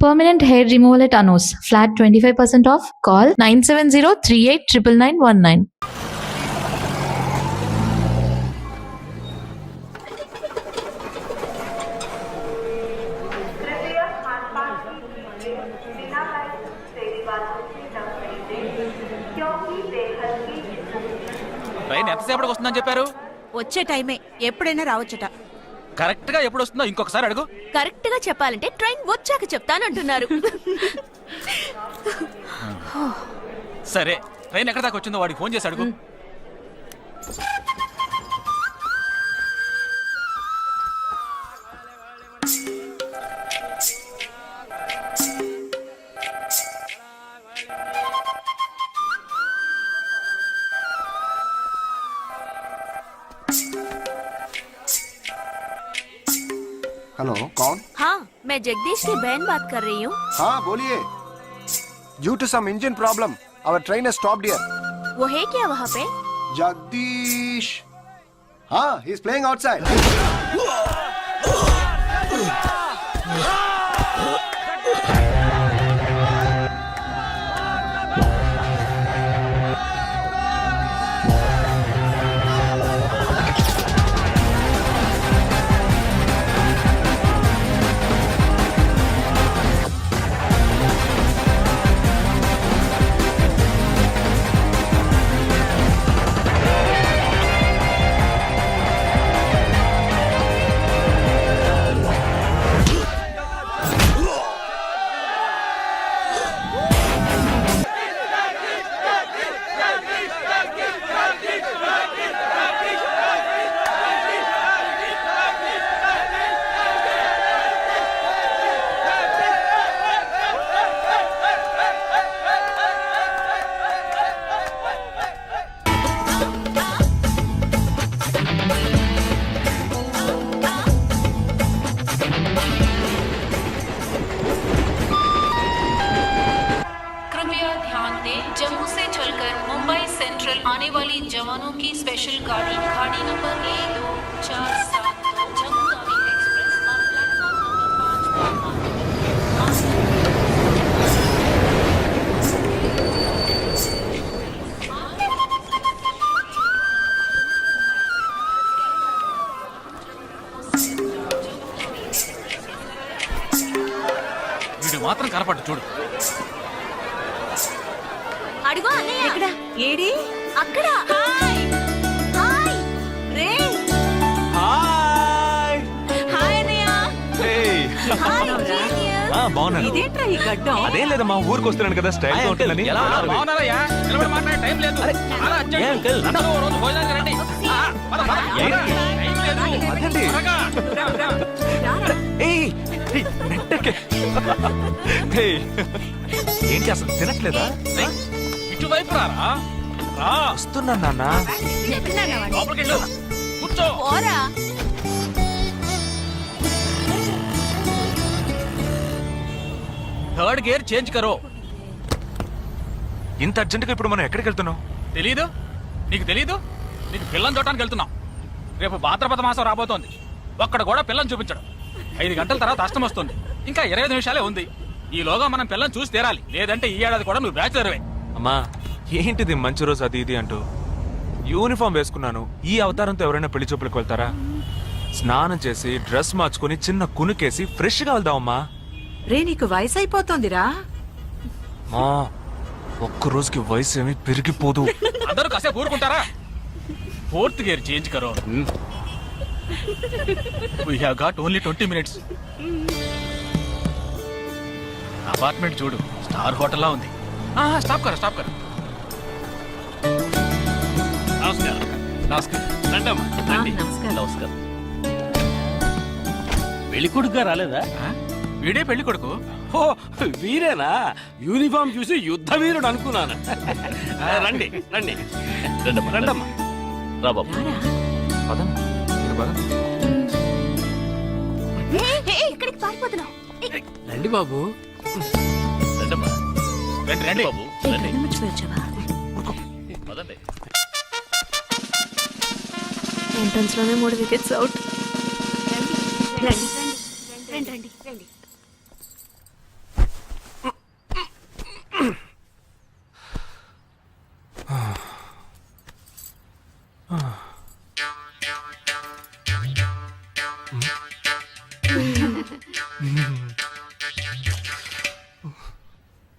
Permanent hair removal at Anos. Flat 25% off. Call 970-389919. Train ఎంతసేపటికి వస్తుందని చెప్పారు? వచ్చే టైమే, ఎప్పుడైనా రావచ్చట. కరెక్ట్ గా ఎప్పుడు వస్తుందో ఇంకొకసారి అడుగు. కరెక్ట్ గా చెప్పాలంటే ట్రైన్ వచ్చాక చెప్తానంటున్నారు. సరే, ట్రైన్ ఎక్కడ దాకా వచ్చిందో వాడికి ఫోన్ చేసి అడుగు. हेलो, कौन? हाँ, मैं जगदीश की बहन बात कर रही हूँ. हाँ बोलिए. Due to some engine problem, our train has stopped here. वो है क्या वहाँ पे? Jagdish. हाँ, he is playing outside. Jammu से चलकर मुंबई सेंट्रल आने वाली जवानों की स्पेशल गाड़ी गाड़ी number A2472 Jammu Tawi express और प्लेटफॉर्म వీడు మాత్రం కనపడ్డు చూడు. అడుగు అన్నయ్య. ఎక్కడ? ఏడి? అక్కడ. హాయ్ హాయ్ రే. హాయ్ హాయ్ అన్నయ్య. Hi genius. బాగున్నాను. ఇదేంట్రా ఈ గడ్డం? అదేం లేదా మా ఊరికి వస్తున్నాను కదా స్టైల్ గా ఉంటుందని. ఎలా బాగున్నారయ్యా? నిలబడి మాట్లాడే టైం లేదు. చాలా అర్జెంట్. అందరూ ఓ రోజు భోజనానికి రండి. పద, పద. టైం లేదు. అదండి. త్వరగా. ఏయ్ నెట్టకే. ఏయ్ ఏంటి అసలు తినట్లేదా? ఇటువైపు రారా. రా. వస్తున్నా నాన్న. లోపలికి వెళ్ళు. కూర్చో. పోరా. థర్డ్ గేర్ చేంజ్ కరో. ఇంత అర్జెంట్ గా ఇప్పుడు మనం ఎక్కడికి వెళ్తున్నాం? తెలీదు? నీకు తెలీదు? నీకు పిల్లని చూడటానికి వెళ్తున్నాం. రేపు భాద్రపద మాసం రాబోతోంది. ఒక్కడ కూడా పిల్లని చూపించడం. 5 గంటల తర్వాత అష్టం వస్తుంది. ఇంకా 25 నిమిషాలే ఉంది. ఈలోగా మనం పిల్లని చూసి తీరాలి. లేదంటే ఈ ఏడాది కూడా నువ్వు బ్యాచులర్వే. అమ్మా ఏంటిది మంచి రోజు అది ఇది అంటూ యూనిఫామ్ వేసుకున్నాను. ఈ అవతారంతో ఎవరైనా పెళ్లి చూపులకు వెళ్తారా? స్నానం చేసి డ్రెస్ మార్చుకుని చిన్న కునుకేసి ఫ్రెష్ గా వెళ్దామమ్మా. రే నీకు వయసు అయిపోతుందిరా. మా ఒక్క రోజుకి వయసు ఏమి పెరిగిపోదు. అందరూ కాసేపు ఊరుకుంటారా? ఫోర్త్ గేర్ చేంజ్ కరో. We have got only 20 minutes. Apartment చూడు, స్టార్ హోటల్ లా ఉంది. స్టాప్ కర, స్టాప్ కర. నమస్కారం. నమస్కారం. రండమ్మా, రండి. నమస్కారం. పెళ్లి కొడుకుగా రాలేదా? వీడే పెళ్లి కొడుకు. ఓ వీరేనా? యూనిఫామ్ చూసి యుద్ధ వీరుడు అనుకున్నాను. రండి రండి రండమ్మా రండమ్మా. రా బాబు. ఇక్కడికి పారిపోతున్నావు. రండి బాబు. రండమ్మా. రండి రండి బాబు. రండి. పదండి. ఎంట్రన్స్ లోనే 3 వికెట్స్ అవుట్. రండి రండి రండి రండి.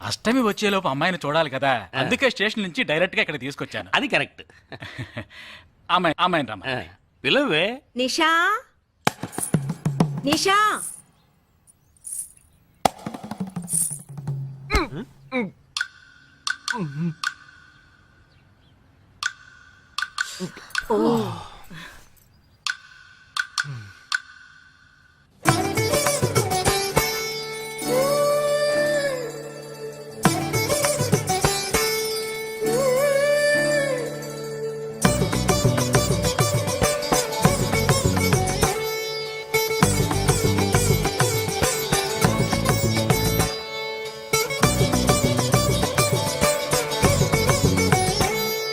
అష్టమి వచ్చేలోపు అమ్మాయిని చూడాలి కదా, అందుకే స్టేషన్ నుంచి డైరెక్ట్ గా ఇక్కడ తీసుకొచ్చాను. అది కరెక్ట్. అమ్మాయిని రమ్మ. పిలవే. నిషా నిషా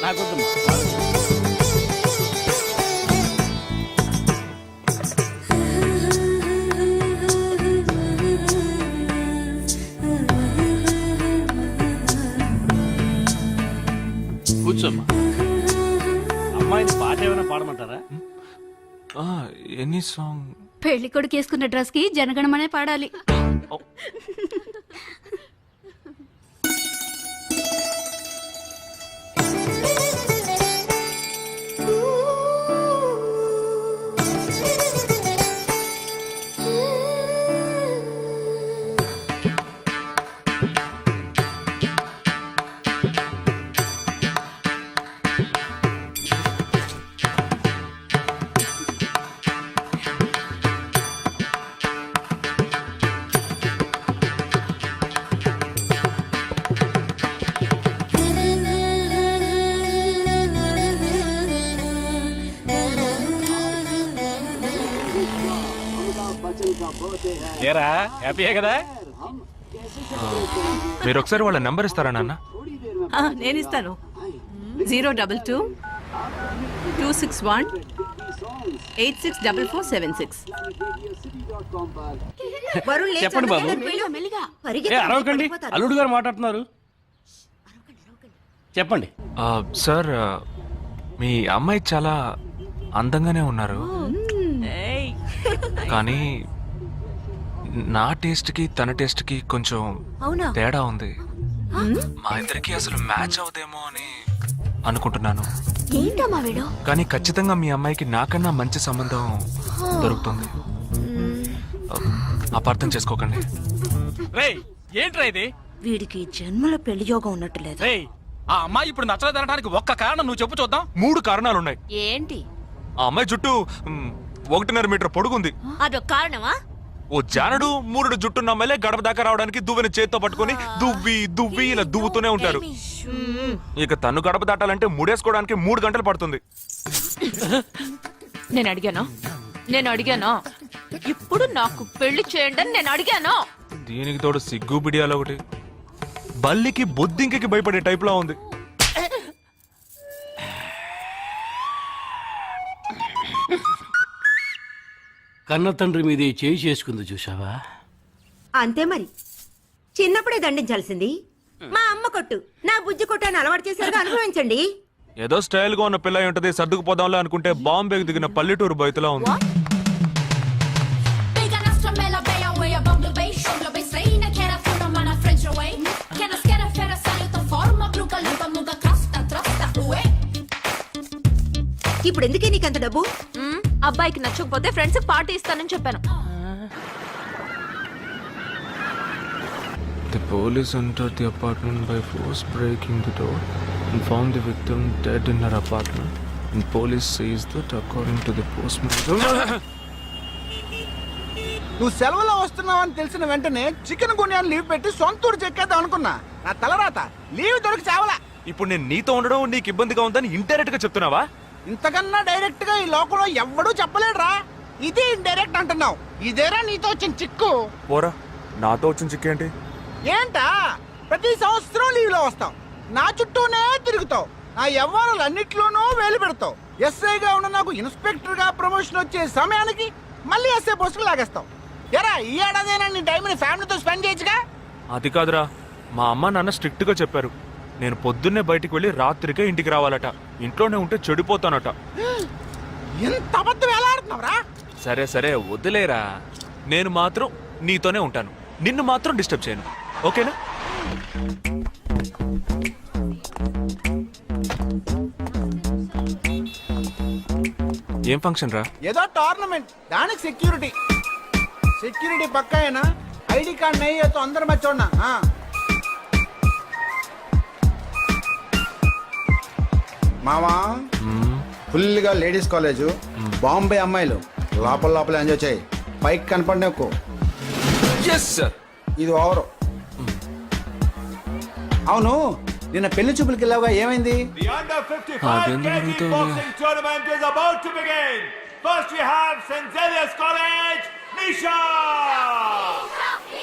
నాకొద్దమ్మా. కూర్చోమ్మా. అమ్మాయిని పాట ఏమైనా పాడమంటారా? Any song? పెళ్లి కొడుకు వేసుకున్న డ్రెస్ కి జనగణమనే పాడాలి. ఏరా హ్యాపీయే కదా? మీరు ఒకసారి వాళ్ళ నెంబర్ ఇస్తారా నాన్న? నేను ఇస్తాను. 022 261 864476. చెప్పండి బాబు. ఏ అరవకండి, అల్లుడు గారు మాట్లాడుతున్నారు. చెప్పండి. సార్, మీ అమ్మాయి చాలా అందంగానే ఉన్నారు, కానీ నా టేస్ట్కి తన టేస్ట్కి కొంచెం తేడా ఉంది. మా ఇద్దరికి అసలు మ్యాచ్ అవుదేమో అని అనుకుంటున్నాను. ఏంటమ్మా వీడు? కానీ ఖచ్చితంగా మీ అమ్మాయికి నాకన్నా మంచి సంబంధం దొరుకుతుంది. అపార్థం చేసుకోకండి. రేయ్ ఏంట్రా ఇది? వీడికి జన్మలో పెళ్లి యోగం ఉన్నట్టు లేదు. రేయ్ ఆ అమ్మాయి ఇప్పుడు నచ్చలేదనడానికి ఒక్క కారణం నువ్వు చెప్పు చూద్దాం. 3 కారణాలున్నాయి. ఏంటి? ఆ అమ్మాయి జుట్టు 1.5 మీటర్ పొడుగుంది. అదొక కారణమా? ఓ జానడు 3 జుట్టున్న అమ్మాయిలే గడప దాకా రావడానికి దువ్వెని చేత్తో పట్టుకొని దువ్వి దువ్వి ఇలా దువ్వుతూనే ఉంటారు. ఇక తను గడప దాటాలంటే ముడేసుకోవడానికి 3 గంటలు పడుతుంది. నేను అడిగాను. ఇప్పుడు నాకు పెళ్లి చేయండి అని నేను అడిగాను. దీనికి తోడు సిగ్గు బిడియాలో ఒకటి. బల్లికి బొద్దింకకి భయపడే టైప్ లో ఉంది. కన్న తండ్రి మీద చేయి చేసుకుంది చూసావా? అంతే మరి, చిన్నప్పుడే దండించాల్సింది. మా అమ్మ కొట్టు, నా బుజ్జి కొట్టు అని అలవాటు చేశారుగా, అనుభవించండి. ఏదో స్టైల్ గా ఉన్న పిల్ల ఉంటది, సర్దుకుపోదాంలో అనుకుంటే బాంబేకి దిగిన పల్లెటూరు బయటలా ఉంది. ఇప్పుడు ఎందుకే నీకంత డబ్బు? అబ్బాయికి నచ్చకపోతే ఫ్రెండ్స్ పార్టీ ఇస్తానని చెప్పాను. The police entered the apartment by force, breaking the door and found the victim dead in her apartment. And police says that according to the postmortem. నువ్వు సెలవులో వస్తున్నావని తెలిసిన వెంటనే చికెన్ గున్యాన్ని లీవ్ పెట్టి సొంతూరు చెక్కేద్దాం అనుకున్నా. నా తలరాత లీవ్ దొరికి చావలా. ఇప్పుడు నేను నీతో ఉండడం నీకు ఇబ్బందిగా ఉందని ఇండైరెక్ట్ గా చెప్తున్నావా? ఇంతకన్నా డైరెక్ట్ గా ఈ లోకంలో ఎవ్వడూ చెప్పలేడురా. ఇది ఇండైరెక్ట్ అంటున్నావు. ఇదేరా నీతో వచ్చిన చిక్కు. పోరా, నాతో వచ్చిన చిక్కేంటి? ఏంటా ప్రతి సంవత్సరం లీవ్ లో వస్తావు, నా చుట్టూనే తిరుగుతావు, నా వ్యవహారాలన్నిట్లోనూ వేలు పెడతావు. ఎస్ఐగా ఉన్న నాకు ఇన్స్పెక్టర్ గా ప్రమోషన్ వచ్చే సమయానికి మళ్ళీ ఎస్ఐ పోస్టుకు లాగేస్తావు. ఎరా ఈ ఏడాదైనా నీ టైంని ఫ్యామిలీతో స్పెండ్ చేయొచ్చుగా. అది కాదురా, మా అమ్మ నాన్న స్ట్రిక్ట్ గా చెప్పారు. నేను పొద్దున్నే బయటికి వెళ్ళి రాత్రికే ఇంటికి రావాలట. ఇంట్లోనే ఉంటే చెడిపోతానట. ఎంత అబద్ధం ఎలా ఆడుతున్నావురా? సరే సరే వదిలేరా, నేను మాత్రం నీతోనే ఉంటాను, నిన్ను మాత్రం డిస్టర్బ్ చేయను, ఓకేనా? ఏం ఫంక్షన్ రా? ఏదో టోర్నమెంట్, దానికి సెక్యూరిటీ. సెక్యూరిటీ పక్కా అయినా ఐడి కార్డ్ నై तो अंदर मत छोड़ना. हाँ మామా, ఫుల్గా లేడీస్ కాలేజ్, బాంబే అమ్మాయిలు లోపల లోపల ఎంజాయ్ చేయి, పైకి కనపడి ఎక్కువ. Yes sir. ఇది ఓవరు. అవును, నిన్న పెళ్లి చూపులకి వెళ్ళావుగా, ఏమైంది?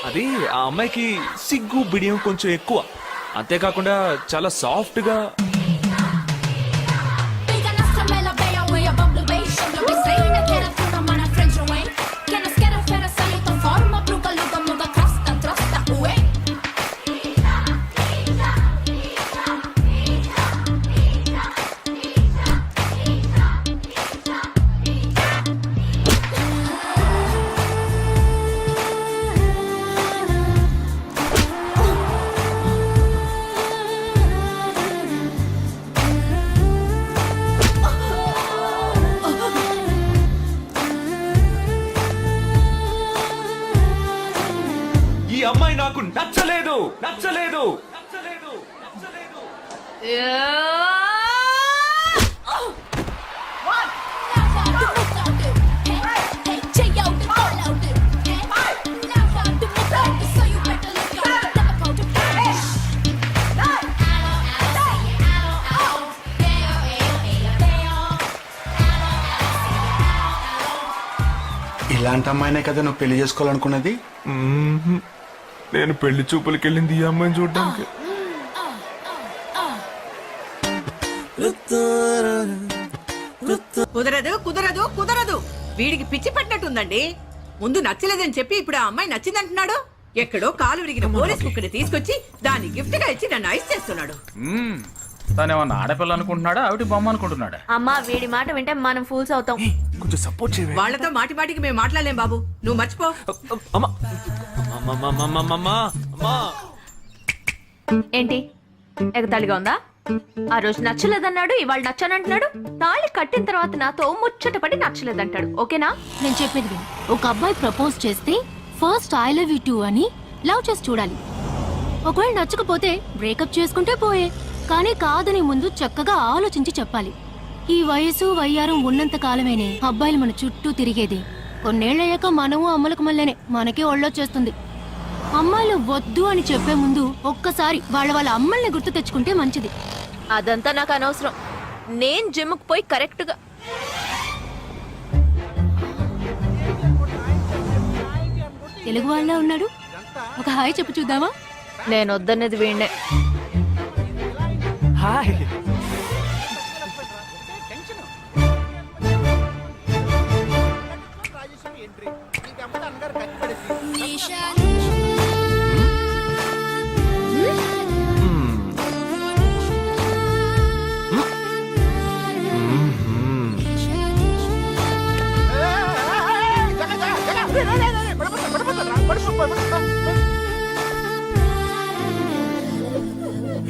అది ఆ అమ్మాయికి సిగ్గు బిడియం కొంచెం ఎక్కువ, అంతేకాకుండా చాలా సాఫ్ట్ గా. ఈ అమ్మాయి నాకు నచ్చలేదు నచ్చలేదు నచ్చలేదు నచ్చలేదు. ఇలాంటి అమ్మాయినే కదా నువ్వు పెళ్లి చేసుకోవాలనుకున్నది? నేను పెళ్లి చూపులకి వెళ్ళింది ఈ అమ్మాయిని చూడడానికి. కుదరదు కుదరదు కుదరదు, వీడికి పిచ్చి పట్టినట్టుందండి. ముందు నచ్చలేదని చెప్పి ఇప్పుడు ఆ అమ్మాయి నచ్చిందంటున్నాడు. ఎక్కడో కాలు విరిగిన పోలీస్ కుక్కని తీసుకొచ్చి దాన్ని గిఫ్ట్ గా ఇచ్చి నన్ను ఐస్ చేస్తున్నాడు. తనేమన్నా ఆడపిల్ల అనుకుంటున్నాడా, ఆవిడ బొమ్మ అనుకుంటున్నాడా? అమ్మా వీడి మాట వింటే మనం ఫూల్స్ అవుతాం. కొంచెం సపోర్ట్ చేయండి. వాళ్ళతో మాటి మాటికి మేము మాట్లాడలేం బాబు, నువ్వు మర్చిపో. అమ్మా అమ్మా. ఏంటి ఎగతాళిగా ఉందా? ఆ రోజు నచ్చలేదన్నాడు, ఇవాళ నచ్చానంటున్నాడు. తాళి కట్టిన తర్వాత నాతో ముచ్చటపడి నచ్చలేదంటాడు. ఓకేనా? నేను చెప్పేది విను. ఒక అబ్బాయి ప్రపోజ్ చేస్తే first I love you two అని లవ్ చేసి చూడాలి. ఒకవేళ నచ్చకపోతే బ్రేకప్ చేసుకుంటే పోయే, కానీ కాదని ముందు చక్కగా ఆలోచించి చెప్పాలి. ఈ వయసు వయ్యారం ఉన్నంత కాలమేనే అబ్బాయిలు మన చుట్టూ తిరిగేది. కొన్నేళ్లయ్యాక మనము అమ్మలకు మళ్ళీనే మనకే ఒళ్ళొచ్చేస్తుంది. అమ్మాయిలు వద్దు అని చెప్పే ముందు ఒక్కసారి వాళ్ళ అమ్మల్ని గుర్తు తెచ్చుకుంటే మంచిది. అదంతా నాకు అనవసరం. నేను జిమ్కి పోయి కరెక్ట్ గా తెలుగు వాళ్ళ ఉన్నాడు, ఒక హాయ్ చెప్పు చూద్దామా? నేను వద్దనేది వీణ్ణే. హాయ్.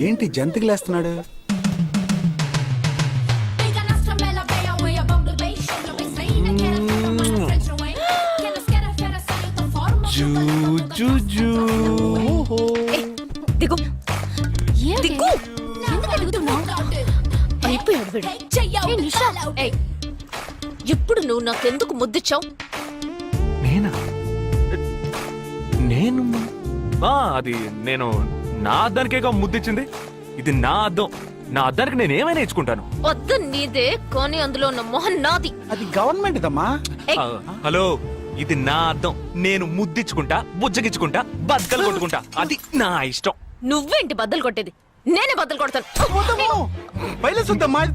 ఏంటి జంతికలేస్తున్నాడు? దిగు ఏంటి? దిగు. ఎందుకు అడుగుతున్నావు? అయిపోయాడు వీడు. ఏ నిషా, ఏయ్, ఇప్పుడు నువ్వు నాకెందుకు ముద్దిచ్చావు? నేనా? నేను అది నేను నా అద్దానికేగా ముద్దిచ్చింది. ఇది నా అద్దం, నా అద్దానికి నేను ఏమైనా ఇచ్చుకుంటాను. వద్దు నీదే, కానీ అందులో ఉన్న మొహం నాది. అది గవర్నమెంట్ దమ్మా. ఆ, హలో, ఇది నా అద్దం. నేను ముద్దిచ్చుకుంటా, బుజ్జగిచ్చుకుంటా, బద్దలు కొట్టుకుంటా. అది నా ఇష్టం. నువ్వేంటి బద్దలు కొట్టేది? నేనే బద్దలు కొడతాను.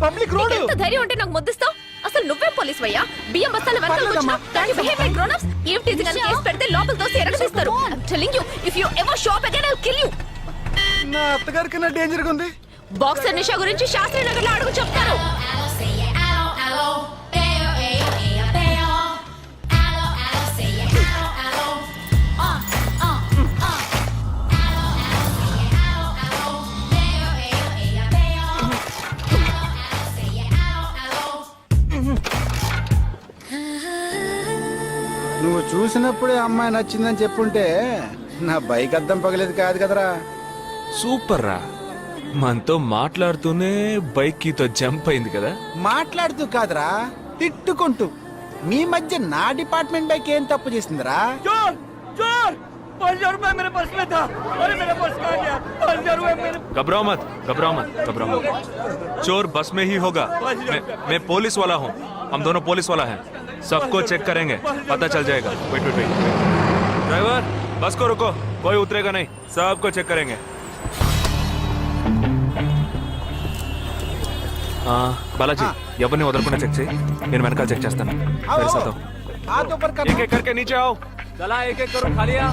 Public road. ఎంత ధైర్యం ఉంటే నాకు ముద్దిస్తావు? అసలు నువ్వే పోలీస్ వయ్యా? బియ్యం బస్తాలు వెనకాల కూర్చున్నావు. Can you behave like grown-ups? Eve teasing అని కేసు పెడితే లోపల తోసి ఎరగదీస్తారు. I'm telling you, if you ever show up again, I'll kill you. నా అత్తగారికి నా డేంజర్ గా ఉంది. బాక్సర్ నిషా గురించి శాస్త్రి నగర్ లో అడుగు చెప్తారు. వచ్చినప్పుడే అమ్మాయి నచ్చిందని చెప్పుంటే నా బైక్ అద్దం పగలేదు కాదు కదరా. సూపర్ రా, మనతో మాట్లాడుతూనే బైక్ కీతో జంప్ అయింది కదా. మాట్లాడుతూ కాదురా, తిట్టుకుంటూ. మీ మధ్య నా డిపార్ట్మెంట్ బైక్ ఏం తప్పు చేసిందిరా? घबराओ मत, घबराओ मत, घबराओ मत. चोर बस में ही होगा. मैं पुलिस वाला हूँ. हम दोनों पुलिस वाला हैं. सबको चेक करेंगे, पता चल जाएगा. Wait wait wait. ड्राइवर, बस को रुको. कोई उतरेगा नहीं. सबको चेक करेंगे. బాలాజీ, ఎవరిని వదలకుండా చెక్ చేయి. నేను వెనకాల చెక్ చేస్తాను. मेरे साथ आओ. हाथ ऊपर कर. एक एक करके नीचे आओ. चला एक एक करो, खा लिया.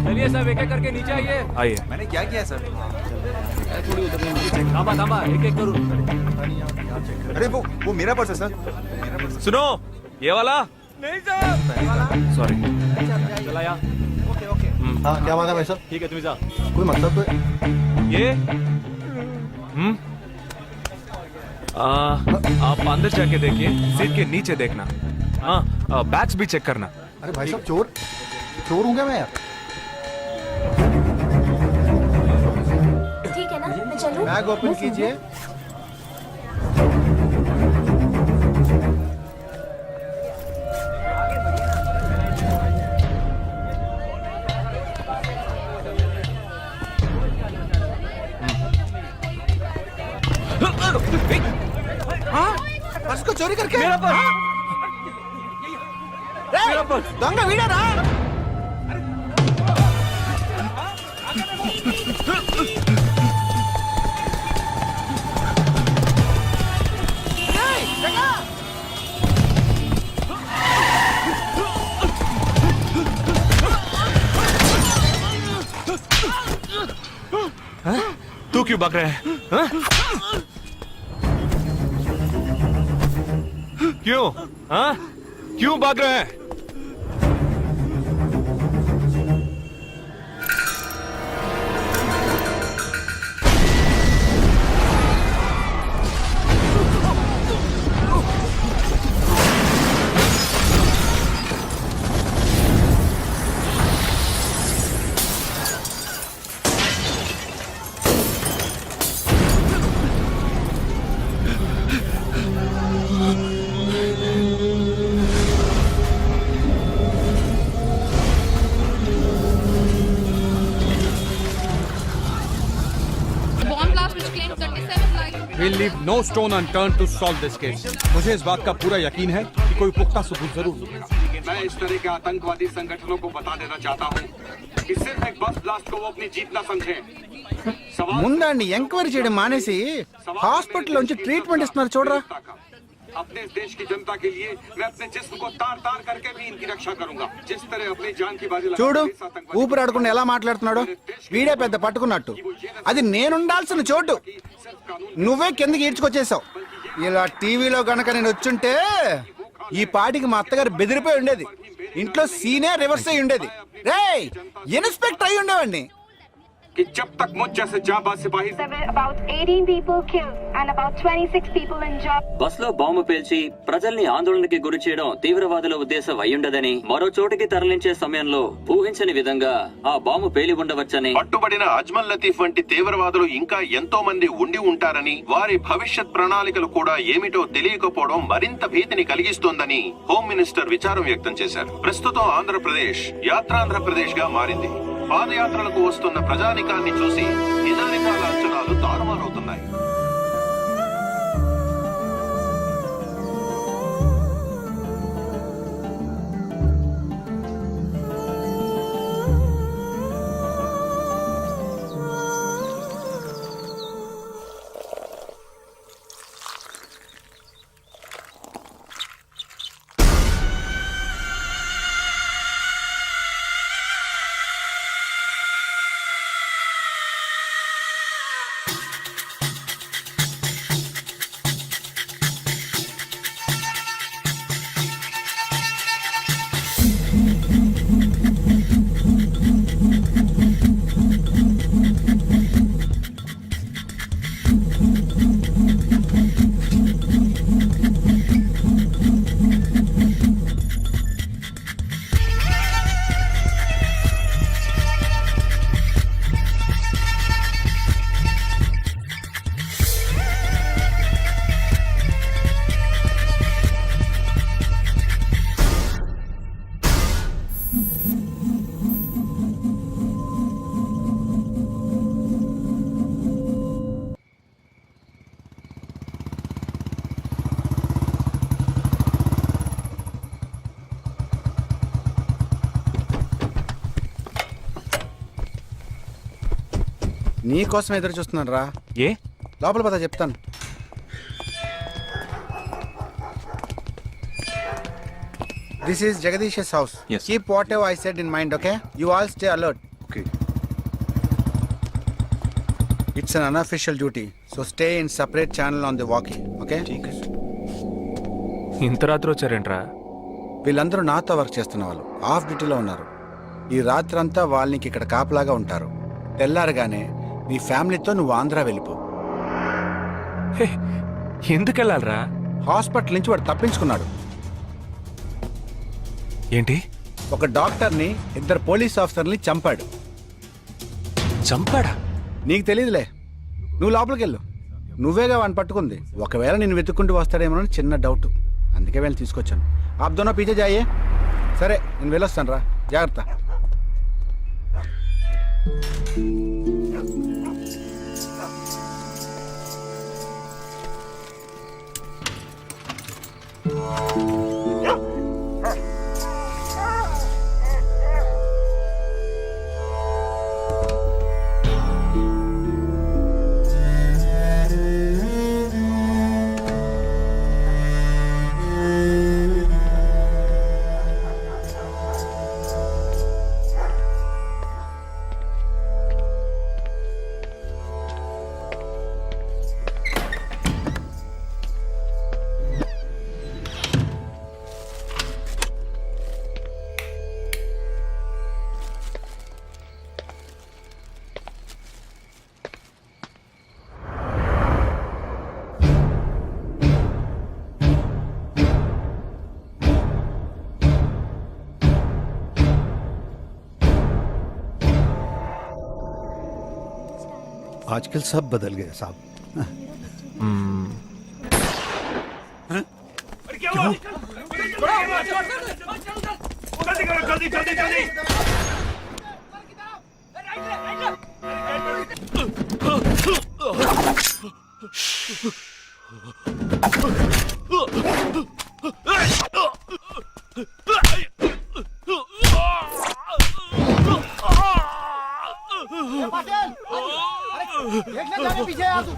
चलिए सब एक एक करके नीचे आइए. आइए. मैंने क्या किया सर? थामा थामा, एक एक करो. अरे वो मेरा पर्स है सर. सुनो, ये वाला. नहीं सर. सॉरी. चला यार. Okay okay. हाँ क्या बात है भाई साहब? ठीक है, तुम जा. कोई मतलब तो ये आप अंदर जाके देखिए. सीट के नीचे देखना. हाँ, बैग्स भी चेक करना. अरे भाई साहब चोर चोर हूँ क्या मैं यार? ठीक है ना, मैं चलूं? बैग ओपन कीजिए. हाँ? पर्स को चोरी करके? मेरा पर्स. मेरा पर्स. दंग वीड़ा रा. तू क्यों भाग रहा है? हाँ? क्यों? हाँ? क्यों भाग रहा है? We'll leave no stone unturned to solve this case. मुझे इस बात का पूरा यकीन है कि कोई पुख्ता सबूत जरूर मिलेगा. मैं इस तरह के आतंकवादी संगठनों को बता देना चाहता हूँ कि सिर्फ एक बस ब्लास्ट को वो अपनी जीत न समझें. ముందండి ఎంక్వైరీ చేయడం మానేసి హాస్పిటల్ నుంచి ట్రీట్మెంట్ ఇస్తున్నారు చూడరా. अपने इस देश की जनता के लिए मैं अपने जिस्म को तार तार करके भी इनकी रक्षा करूंगा. जिस तरह अपनी जान की बाजी చూడు लगाकर इस आतंकवादी ఊపిరాడకుండా ఎలా మాట్లాడుతున్నాడు. వీడే పెద్ద పట్టుకున్నట్టు. అది నేనుండాల్సిన చోటు నువ్వే కిందకి ఈడ్చుకొచ్చేసావు. ఇలా టీవీలో గనక నేను వచ్చుంటే ఈ పాటికి మా అత్తగారు బెదిరిపోయి ఉండేది. ఇంట్లో సీనే రివర్స్ అయి ఉండేది. రేయ్, ఇన్స్పెక్టర్ అయి ఉండేవాడిని. कि जब तक मुझ जैसे जाबाज सिपाही About 18 people killed and about 26 people injured. Bus లో బాంబు పేల్చి ప్రజల్ని ఆందోళనకి గురి చేయడం తీవ్రవాదుల ఉద్దేశం అయ్యుండదని, మరో చోటికి తరలించే సమయంలో ఊహించని విధంగా ఆ బాంబు పేలి ఉండవచ్చని, పట్టుబడిన అజ్మల్ లతీఫ్ వంటి తీవ్రవాదులు ఇంకా ఎంతో మంది ఉండి ఉంటారని, వారి భవిష్యత్ ప్రణాళికలు కూడా ఏమిటో తెలియకపోవడం మరింత భీతిని కలిగిస్తోందని హోమ్ మినిస్టర్ విచారం వ్యక్తం చేశారు. ప్రస్తుతం ఆంధ్రప్రదేశ్ యాత్రాంధ్రప్రదేశ్ గా మారింది. పాదయాత్రలకు వస్తున్న ప్రజానికాన్ని చూసి నిజానికాల అంచనాలు తారుమారవుతున్నాయి. నీ కోసం ఎదురు చూస్తున్నాను రా. ఏ లోపల పద చెప్తాను. This is Jagadish's house. Yes. Keep whatever I said in mind, okay? You all stay alert. Okay. It's an unofficial duty, so stay in separate channel on the walkie, okay? ఇంత రాత్రి వచ్చారేంట్రా? వీళ్ళందరూ నాతో వర్క్ చేస్తున్న వాళ్ళు, of డ్యూటీలో ఉన్నారు. ఈ రాత్రంతా వాళ్ళకి ఇక్కడ కాపలాగా ఉంటారు. తెల్లారగానే నీ ఫ్యామిలీతో నువ్వు ఆంధ్ర వెళ్ళిపో. హే, ఎందుకు వెళ్ళాలరా? హాస్పిటల్ నుంచి వాడు తప్పించుకున్నాడు. ఏంటి? ఒక డాక్టర్ని 2 పోలీస్ ఆఫీసర్ని చంపాడు. చంపాడా? నీకు తెలియదులే, నువ్వు లోపలికి వెళ్ళు. నువ్వేగా వాడిని పట్టుకుంది. ఒకవేళ నేను వెతుక్కుంటూ వస్తాడేమో చిన్న డౌట్, అందుకే వెళ్ళి తీసుకొచ్చాను. ఆప్ దోనో పీछे जाइए. సరే నేను వెళ్ళొస్తాను రా, జాగ్రత్త. आजकल सब बदल गया साहब. पीछे आ तू.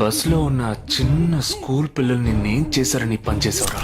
బస్ లో ఉన్న చిన్న స్కూల్ పిల్లల్ని నేను చేశారని పనిచేసావురా.